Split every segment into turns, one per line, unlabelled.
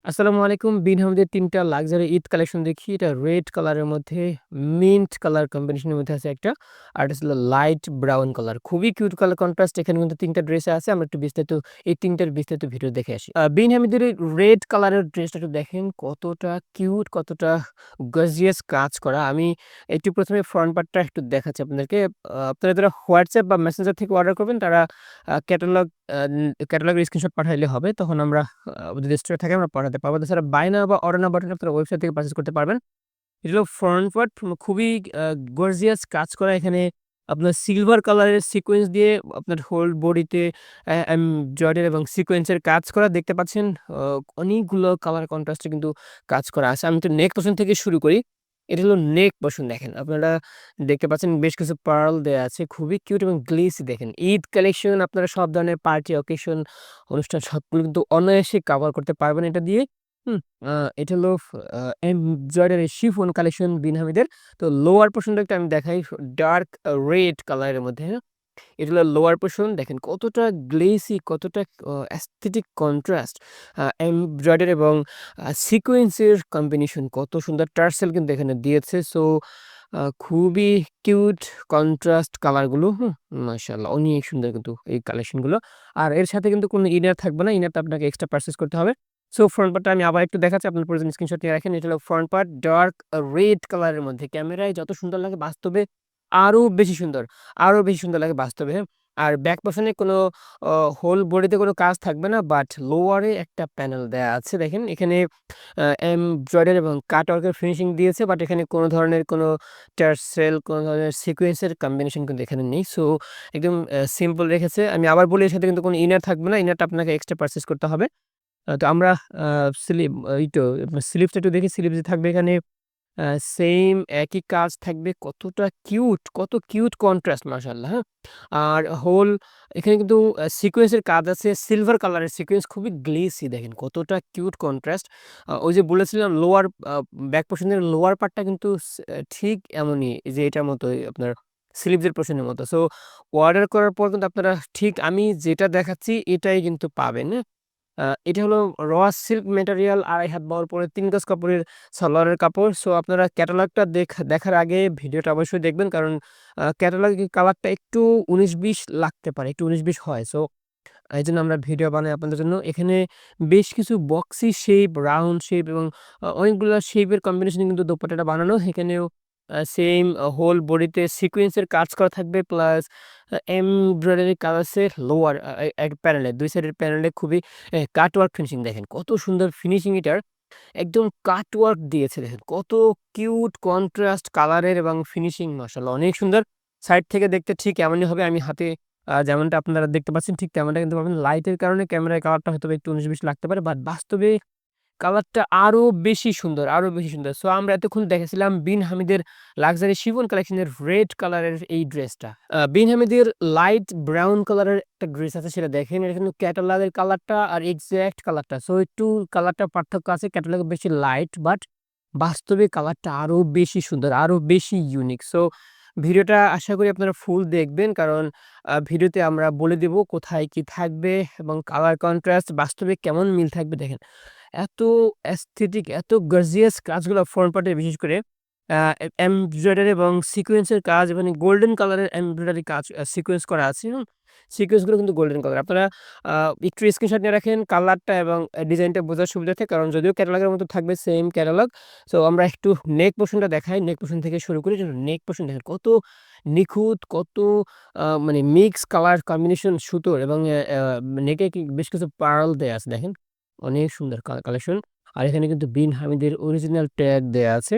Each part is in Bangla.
আসসালামু আলাইকুম। বিন হামিদের ৩ টা লাক্সারি ঈদ কালেকশন দেখি। এটা রেড কালারের মধ্যে মিন্ট কালার কম্বিনেশনের মধ্যে আছে একটা। আর এটা হলো লাইট ব্রাউন কালার। খুবই কিউট কালার কন্ট্রাস্ট। এখানে কিন্তু ৩ টা ড্রেসে আছে। আমরা একটু বিস্তারিত এই ৩ টার বিস্তারিত ভিডিও দেখে আসি। বিন হামিদের এই রেড কালারের ড্রেসটা একটু দেখেন কতটা কিউট, কতটা গর্জিয়াস কাজ করা। আমি একটু ১ম এ ফ্রন্ট পার্টটা একটু দেখাচ্ছি আপনাদেরকে। আপনারা যারা WhatsApp বা মেসেঞ্জার থেকে অর্ডার করবেন তারা ক্যাটালগ ক্যাটালগের স্ক্রিনশট পাঠাইলে হবে। তখন আমরা যদি স্টোরে থাকে আমরা পাঠাতে পারবো। তাছাড়া বাই নাও বা অর্ডার নাও বাটন আপনারা ওয়েবসাইট থেকে পারচেজ করতে পারবেন। এটা হলো ফ্রন্ট পার্ট খুবই গর্জিয়াস কাজ করা। এখানে আপনার সিলভার কালারের সিকোয়েন্স দিয়ে আপনার হোল বডিতে এমব্রয়ডারি এবং সিকোয়েন্সের কাজ করা দেখতে পাচ্ছেন। আ অনেকগুলো কালার কন্ট্রাস্টে কিন্তু কাজ করা আছে। আমি একটু নেক পোরশন থেকে শুরু করি। এটা হলো নেক পোরশন দেখেন। আপনারা দেখতে পাচ্ছেন বেশ কিছু পার্ল দেয়া আছে। খুবই কিউট এবং গ্লেসি দেখেন। ঈদ কালেকশন আপনারা সব ধরনের পার্টি অকেশন অনুষ্ঠান সবগুলো কিন্তু অনায়াসে কভার করতে পারবেন এটা দিয়ে। হুম? আ এটা হলো আ এমব্রয়ডারি শিফন কালেকশন বিন হামিদের। তো লোয়ার পোরশনটা একটু আমি দেখাই। ডার্ক রেড কালারের মধ্যে, হ্যাঁ? এটা হলো লোয়ার পোরশন দেখেন কতটা গ্লেসি, কতটা অ্যাস্থেটিক কন্ট্রাস্ট। এমব্রয়ডারি এবং সিকোয়েন্সের কম্বিনেশন কত সুন্দর টার্সেল কিন্তু এখানে দিয়েছে। সো খুবই কিউট কন্ট্রাস্ট কালারগুলো, হুম? মাশাআল্লাহ অনেক সুন্দর কিন্তু এই কালেকশনগুলো। আর এর সাথে কিন্তু কোনো ইনার থাকবে না। ইনারটা আপনাকে এক্সট্রা পারচেজ করতে হবে। সো ফ্রন্ট পার্টটা আমি আবার একটু দেখাচ্ছি। আপনার প্রয়োজন স্ক্রিনশট নিয়ে রাখেন। এটা হলো ফ্রন্ট পার্ট ডার্ক রেড কালারের মধ্যে। ক্যামেরায় যত সুন্দর লাগে বাস্তবে আরো বেশি সুন্দর, আরো বেশি সুন্দর লাগে বাস্তবে, হ্যাঁ? আর ব্যাক পোরশন এ কোনো অ হোল বডিতে কোনো কাজ থাকবে না। বাট লোয়ারে একটা প্যানেল দেয়া আছে দেখেন। এখানে এমব্রয়ডারি এবং কাটওয়ার্কের ফিনিশিং দিয়েছে। বাট এখানে কোনো ধরনের কোনো টার্সেল, কোনো ধরনের সিকোয়েন্সের কম্বিনেশন কিন্তু এখানে নেই। সো একদম সিম্পল রেখেছে। আমি আবার বলি এর সাথে কিন্তু কোনো ইনার থাকবে না। ইনারটা আপনাকে এক্সট্রা পারচেজ করতে হবে। তো আমরা আ স্লিপ এই তো স্লিপসটা একটু দেখি। স্লিপস এ থাকবে এখানে আ সেইম একই কাজ থাকবে। কতটা কিউট, কত কিউট কন্ট্রাস্ট মাশাআল্লাহ, হ্যাঁ? আর হোল এখানে কিন্তু সিকোয়েন্সের কাজ আছে। সিলভার কালারের সিকোয়েন্স খুবই গ্লেসি দেখেন কতটা কিউট কন্ট্রাস্ট। ওই যে বলেছিলাম লোয়ার ব্যাক পোরশন এর লোয়ার পার্টটা কিন্তু ঠিক এমনই যে এটার মতোই আপনার স্লিভস এর পোরশন এর মতো। সো অর্ডার করার পর কিন্তু আপনারা ঠিক আমি যেটা দেখাচ্ছি এটাই কিন্তু পাবেন, হ্যাঁ? এটা হলো র সিল্ক ম্যাটেরিয়াল ২.৫ হাত বহর পরে ৩ গজ কাপড়ের সালোয়ারের কাপড়। সো আপনারা ক্যাটালগটা দেখার আগে ভিডিওটা অবশ্যই দেখবেন। কারণ ক্যাটালগে কালারটা একটু ১৯-২০ লাগতে পারে। একটু ১৯-২০ হয়। সো এইজন্য আমরা ভিডিও বানাই আপনাদের জন্য। এখানে বেশ কিছু বক্সি শেপ, রাউন্ড শেপ এবং অনেকগুলা শেপের কম্বিনেশনে কিন্তু দোপাট্টাটা বানানো। এখানেও সেইম হোল বডিতে সিকোয়েন্সের কাজ করা থাকবে প্লাস এমব্রয়ডারি কাজ আছে লোয়ার এক প্যানেলে ২ সাইডের প্যানেলে খুবই কাটওয়ার্ক ফিনিশিং দেখেন। কত সুন্দর ফিনিশিং এটার। একদম কাটওয়ার্ক দিয়েছে দেখেন। কত কিউট কন্ট্রাস্ট কালারের এবং ফিনিশিং মাশাআল্লাহ অনেক সুন্দর। সাইড থেকে দেখতে ঠিক এমনই হবে। আমি হাতে যেমনটা আপনারা দেখতে পাচ্ছেন ঠিক তেমনটা কিন্তু পাবেন। লাইটের কারণে ক্যামেরায় কালারটা হয়তোবা একটু ১৯-২০ লাগতে পারে। বাট বাস্তবে কালারটা আরো বেশি সুন্দর, আরো বেশি সুন্দর। সো আমরা এতক্ষণ দেখেছিলাম বিন হামিদের লাক্সারি শিফন কালেকশনের রেড কালারের এই ড্রেসটা। বিন হামিদের লাইট ব্রাউন কালারের একটা ড্রেস আছে সেটা দেখেন। এটা কিন্তু ক্যাটালগের কালারটা আর এক্সাক্ট কালারটা। সো একটু কালারটা পার্থক্য আছে। ক্যাটালগে বেশি লাইট বাট বাস্তবে কালারটা আরো বেশি সুন্দর, আরো বেশি ইউনিক। সো ভিডিওটা আশা করি আপনারা ফুল দেখবেন। কারণ ভিডিওতে আমরা বলে দেব কোথায় কি থাকবে এবং কালার কন্ট্রাস্ট বাস্তবে কেমন মিল থাকবে দেখেন। এত অ্যাস্থেটিক, এত গর্জিয়াস কাজগুলো ফ্রন্ট পার্টে বিশেষ করে এমব্রয়ডারি এবং সিকোয়েন্সের কাজ মানে গোল্ডেন কালারের এমব্রয়ডারি কাজ সিকোয়েন্স করা আছে, হুম? সিকোয়েন্সগুলো কিন্তু গোল্ডেন কালার। আপনারা আ একটু স্ক্রিনশট নিয়ে রাখেন কালারটা এবং ডিজাইনটা বোঝার সুবিধার্থে। কারণ যদিও ক্যাটালগের মতো থাকবে সেম ক্যাটালগ। সো আমরা একটু নেক পোরশনটা দেখাই। নেক পোরশন থেকে শুরু করি। নেক পোরশন দেখেন কত নিখুঁত, কত মানে মিক্স কালার কম্বিনেশন সুতোর এবং নেকে বেশ কিছু পার্ল দেয়া আছে দেখেন। অনেক সুন্দর কালেকশন। আর এখানে কিন্তু বিন হামিদের অরিজিনাল ট্যাগ দেয়া আছে।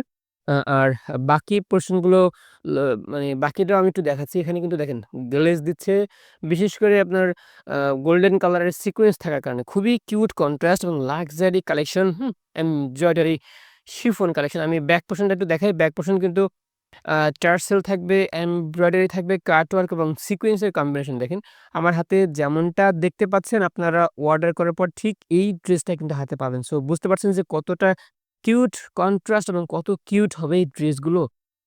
আর বাকি পোরশন গুলো ল মানে বাকিটাও আমি একটু দেখাচ্ছি। এখানে কিন্তু দেখেন গ্লেজ দিচ্ছে। বিশেষ করে আপনার আ গোল্ডেন কালারের সিকোয়েন্স থাকার কারণে খুবই কিউট কন্ট্রাস্ট এবং লাক্সারি কালেকশন, হুম? Embroidery chiffon collection. আমি ব্যাক পোরশনটা একটু দেখাই। ব্যাক পোরশন কিন্তু টার্সেল থাকবে, এমব্রয়ডারি থাকবে, কাটওয়ার্ক এবং সিকোয়েন্সের কম্বিনেশন দেখেন। আমার হাতে যেমনটা দেখতে পাচ্ছেন আপনারা অর্ডার করার পর ঠিক এই ড্রেসটা কিন্তু হাতে পাবেন। সো বুঝতে পারছেন যে কতটা কিউট কন্ট্রাস্ট এবং কত কিউট হবে এই ড্রেসগুলো।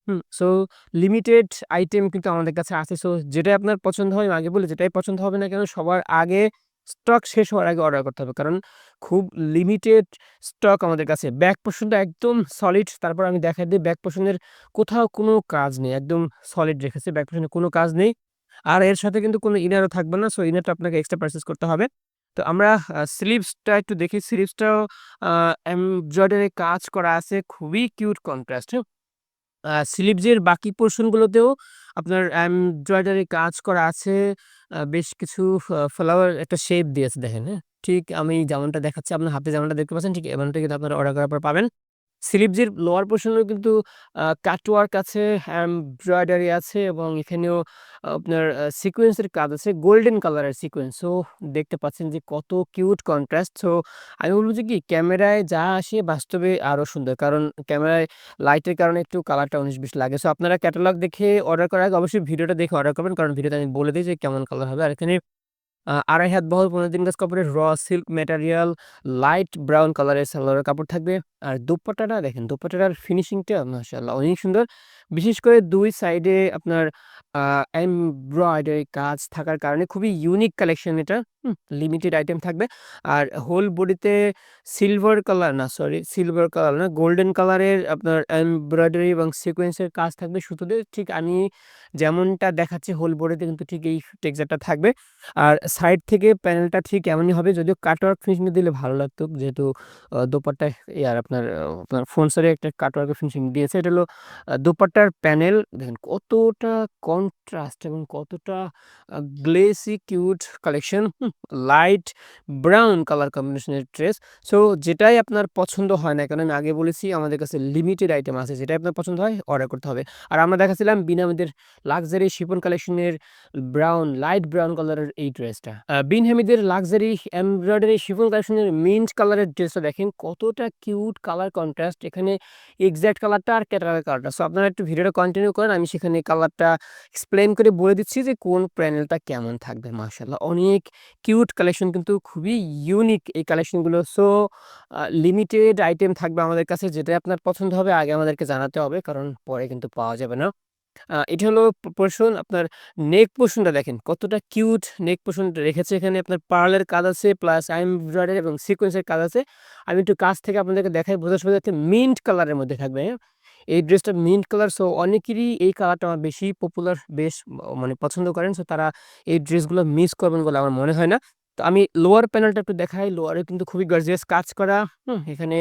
হুম? সো লিমিটেড আইটেম কিন্তু আমাদের কাছে আছে। সো যেটাই আপনার পছন্দ হয় আমি আগে বলি যেটাই পছন্দ হবে না কেন সবার আগে স্টক শেষ হওয়ার আগে অর্ডার করতে হবে। কারণ খুব লিমিটেড স্টক আমাদের কাছে। ব্যাক পোরশনটা একদম সলিড। তারপর আমি দেখাই দিই ব্যাক পোরশনের কোথাও কোনো কাজ নেই। একদম সলিড রেখেছে। ব্যাক পোরশনে কোনো কাজ নেই। আর এর সাথে কিন্তু কোনো ইনারও থাকবে না। সো ইনারটা আপনাকে এক্সট্রা পারচেজ করতে হবে। তো আমরা স্লিভসটা একটু দেখি। স্লিভসটাও আ এমব্রয়ডারি কাজ করা আছে। খুবই কিউট কন্ট্রাস্ট, হ্যাঁ? স্লিভসের বাকি পোরশন গুলোতেও আপনার এমব্রয়ডারি কাজ করা আছে। বেশ কিছু ফ্লাওয়ার একটা শেপ দিয়েছে দেখেন, হ্যাঁ? ঠিক আমি যেমনটা দেখাচ্ছি আপনার হাতে যেমনটা দেখতে পাচ্ছেন ঠিক এমনটাই কিন্তু আপনারা অর্ডার করার পর পাবেন। স্লিভসের লোয়ার পোরশনেও কিন্তু কাটওয়ার্ক আছে, এমব্রয়ডারি আছে এবং এখানেও আপনার সিকোয়েন্সের কাজ আছে। গোল্ডেন কালারের সিকোয়েন্স। সো দেখতে পাচ্ছেন যে কত কিউট কন্ট্রাস্ট। সো আমি বলব যে কি ক্যামেরায় যা আসে বাস্তবে আরো সুন্দর। কারণ ক্যামেরায় লাইটের কারণে একটু কালারটা ১৯-২০ লাগে। সো আপনারা ক্যাটালগ দেখে অর্ডার করার আগে অবশ্যই ভিডিওটা দেখে অর্ডার করবেন। কারণ ভিডিওতে আমি বলে দেই যে কেমন কালার হবে। আর এখানে ২.৫ হাত বহর ১৫ গজ কাপড়ের সিল্ক ম্যাটেরিয়াল লাইট ব্রাউন কালারের সালোয়ারের কাপড় থাকবে। আর দোপাট্টাটা দেখেন, দোপাট্টাটার ফিনিশিংটা মাশাআল্লাহ অনেক সুন্দর। বিশেষ করে ২ সাইডে আপনার আ এমব্রয়ডারি কাজ থাকার কারণে খুবই ইউনিক কালেকশন এটা। লিমিটেড আইটেম থাকবে। আর হোল বডিতে সিলভার কালার না গোল্ডেন কালারের আপনার এমব্রয়ডারি এবং সিকোয়েন্সের কাজ থাকবে সুতোতে। ঠিক আমি যেমনটা দেখাচ্ছি হোল বডিতে কিন্তু ঠিক এই টেক্সচারটা থাকবে। আর সাইড থেকে প্যানেলটা ঠিক এমনই হবে যদিও কাটওয়ার্ক ফিনিশিং দিলে ভালো লাগতো। যেহেতু দোপাট্টায় আর আপনার ফোনসের একটা কাটওয়ার্কের ফিনিশিং দিয়েছে। এটা হলো দোপাট্টার প্যানেল দেখেন কতটা কন্ট্রাস্ট এবং কতটা glassy cute collection. Light brown colour কম্বিনেশনের ড্রেস। সো যেটাই আপনার পছন্দ হয় না কেন আমি আগে বলেছি আমাদের কাছে লিমিটেড আইটেম আছে। যেটাই আপনার পছন্দ হয় অর্ডার করতে হবে। আর আমরা দেখাচ্ছিলাম বিনামূল্যের লাক্সারি শিফন কালেকশনের লাইট ব্রাউন কালারের এই ড্রেসটা। বিন হামিদের লাক্সারি এমব্রয়ডারি শিফন কালেকশনের মিন্ট কালারের ড্রেসটা দেখেন কতটা কিউট কালার কন্ট্রাস্ট। এখানে এক্সাক্ট কালারটা আর ক্যাটালগের কালারটা। সো আপনারা একটু ভিডিওটা কন্টিনিউ করেন। আমি সেখানে কালারটা এক্সপ্লেইন করে বলে দিচ্ছি যে কোন প্যানেলটা কেমন থাকবে। মাশাআল্লাহ অনেক কিউট কালেকশন কিন্তু খুবই ইউনিক এই কালেকশনগুলো। সো লিমিটেড আইটেম থাকবে আমাদের কাছে। যেটাই আপনার পছন্দ হবে আগে আমাদেরকে জানাতে হবে। কারণ পরে কিন্তু পাওয়া যাবে না। এটা হলো পোরশন আপনার নেক পোরশনটা দেখেন কতটা কিউট নেক পোরশন রেখেছে এখানে আপনার পার্লের কাজ আছে প্লাস এমব্রয়ডারি এবং সিকোয়েন্সের কাজ আছে। আমি একটু কাছ থেকে আপনাদেরকে দেখাই বোঝার সুবিধা যাচ্ছে মিন্ট কালারের মধ্যে থাকবে, হ্যাঁ? এই ড্রেসটা মিন্ট কালার। সো অনেকেরই এই কালারটা আমার বেশি পপুলার বেশ মানে পছন্দ করেন। সো তারা এই ড্রেসগুলো মিস করবেন বলে আমার মনে হয় না। তো আমি লোয়ার প্যানেলটা একটু দেখাই। লোয়ারে কিন্তু খুবই গর্জিয়াস কাজ করা। এখানে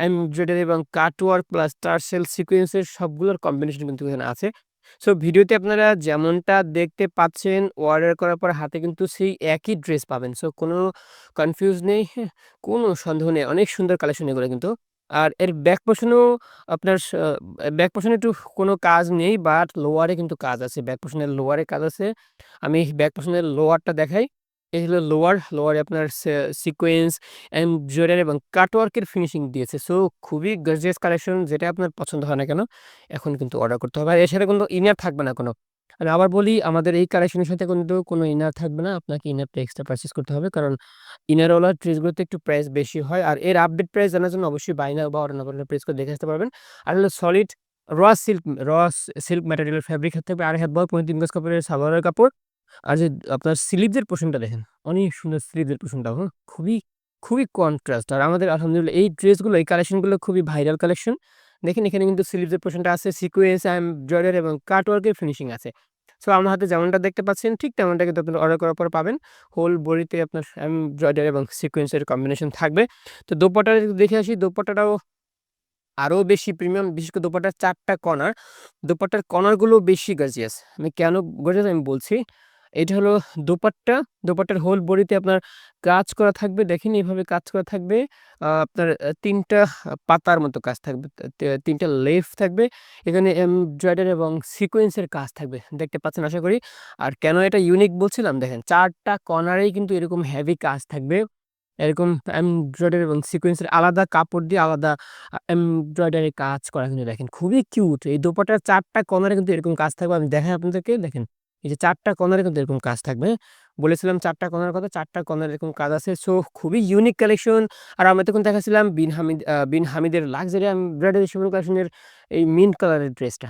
এমব্রয়ডারি এবং কাটওয়ার্ক প্লাস টার্সেল সিকোয়েন্সের সবগুলোর কম্বিনেশন কিন্তু এখানে আছে। সো ভিডিওতে আপনারা যেমনটা দেখতে পাচ্ছেন অর্ডার করার পর হাতে কিন্তু সেই একই ড্রেস পাবেন। সো কোনো কনফিউজ নেই, হ্যাঁ? কোনো সন্দেহ নেই। অনেক সুন্দর কালেকশন এগুলো কিন্তু। আর এর ব্যাক পোরশনেও আপনার ব্যাক পোরশনে একটু কোনো কাজ নেই বাট লোয়ারে কিন্তু কাজ আছে। ব্যাক পোরশনের লোয়ারে কাজ আছে। আমি ব্যাক পোরশনের লোয়ারটা দেখাই। এই হলো লোয়ার। লোয়ারে আপনার সিকোয়েন্স, এমব্রয়ডারি এবং কাটওয়ার্কের ফিনিশিং দিয়েছে। সো খুবই গর্জিয়াস কালেকশন যেটাই আপনার পছন্দ হয় না কেন এখন কিন্তু অর্ডার করতে হবে। আর এর সাথে কিন্তু ইনার থাকবে না কোনো। আমি আবার বলি আমাদের এই কালেকশনের সাথে কিন্তু কোনো ইনার থাকবে না। আপনাকে ইনারটা এক্সট্রা পারচেজ করতে হবে। কারণ ইনারওয়ালা ড্রেসগুলোতে একটু প্রাইস বেশি হয়। আর এর আপডেট প্রাইস জানার জন্য অবশ্যই বাই নাও বা অর্ডার নাও বাটনে প্রেস করে দেখে আসতে পারবেন। আর হলো solid raw silk material fabric থাকবে ২.৫ হাত বহর ৩৫ গজ কাপড়ের সালোয়ারের কাপড়। আর যে আপনার স্লিভসের পোরশনটা দেখেন, অনেক সুন্দর স্লিভসের পোরশনটাও, হ্যাঁ? খুবই কন্ট্রাস্ট। আর আমাদের আলহামদুলিল্লাহ এই ড্রেসগুলো এই কালেকশনগুলো খুবই ভাইরাল কালেকশন। দেখেন এখানে কিন্তু স্লিভসের পোরশনটা আছে, সিকোয়েন্স, এমব্রয়ডারি এবং কাটওয়ার্কের ফিনিশিং আছে। সো আমার হাতে যেমনটা দেখতে পাচ্ছেন ঠিক তেমনটা কিন্তু আপনারা অর্ডার করার পর পাবেন। হোল বডিতে আপনার এমব্রয়ডারি এবং সিকোয়েন্সের কম্বিনেশন থাকবে। তো দোপাট্টাটা যদি দেখে আসি, দোপাট্টাটাও আরো বেশি প্রিমিয়াম। বিশেষ করে দোপাট্টার ৪ টা কর্নার। দোপাট্টার কর্নারগুলো বেশি গর্জিয়াস। আমি কেন গর্জিয়াস আমি বলছি। এটা হলো দোপাট্টা। দোপাট্টার হোল বডিতে আপনার কাজ করা থাকবে। দেখেন এভাবে কাজ করা থাকবে। আপনার ৩ টা পাতার মতো কাজ থাকবে। ৩ টা লেফ থাকবে। এখানে এমব্রয়ডারি এবং সিকোয়েন্সের কাজ থাকবে। দেখতে পাচ্ছেন আশা করি। আর কেন এটা ইউনিক বলছিলাম দেখেন ৪ টা কর্নারেই কিন্তু এরকম হেভি কাজ থাকবে। এরকম এমব্রয়ডারি এবং সিকোয়েন্সের আলাদা কাপড় দিয়ে আলাদা এমব্রয়ডারি কাজ করা কিন্তু দেখেন খুবই কিউট। এই দোপাট্টার ৪ টা কর্নারে কিন্তু এরকম কাজ থাকবে। আমি দেখাই আপনাদেরকে দেখেন। এই যে ৪ টা কর্নারে কিন্তু এরকম কাজ থাকবে। বলেছিলাম ৪ টা কর্নারের কথা, ৪ টা কর্নারে এরকম কাজ আছে। সো খুবই ইউনিক কালেকশন। আর আমি এতক্ষণ দেখাচ্ছিলাম বিন হামিদের লাক্সারি এমব্রয়ডারি শিফন কালেকশনের এই মিন্ট কালারের ড্রেসটা।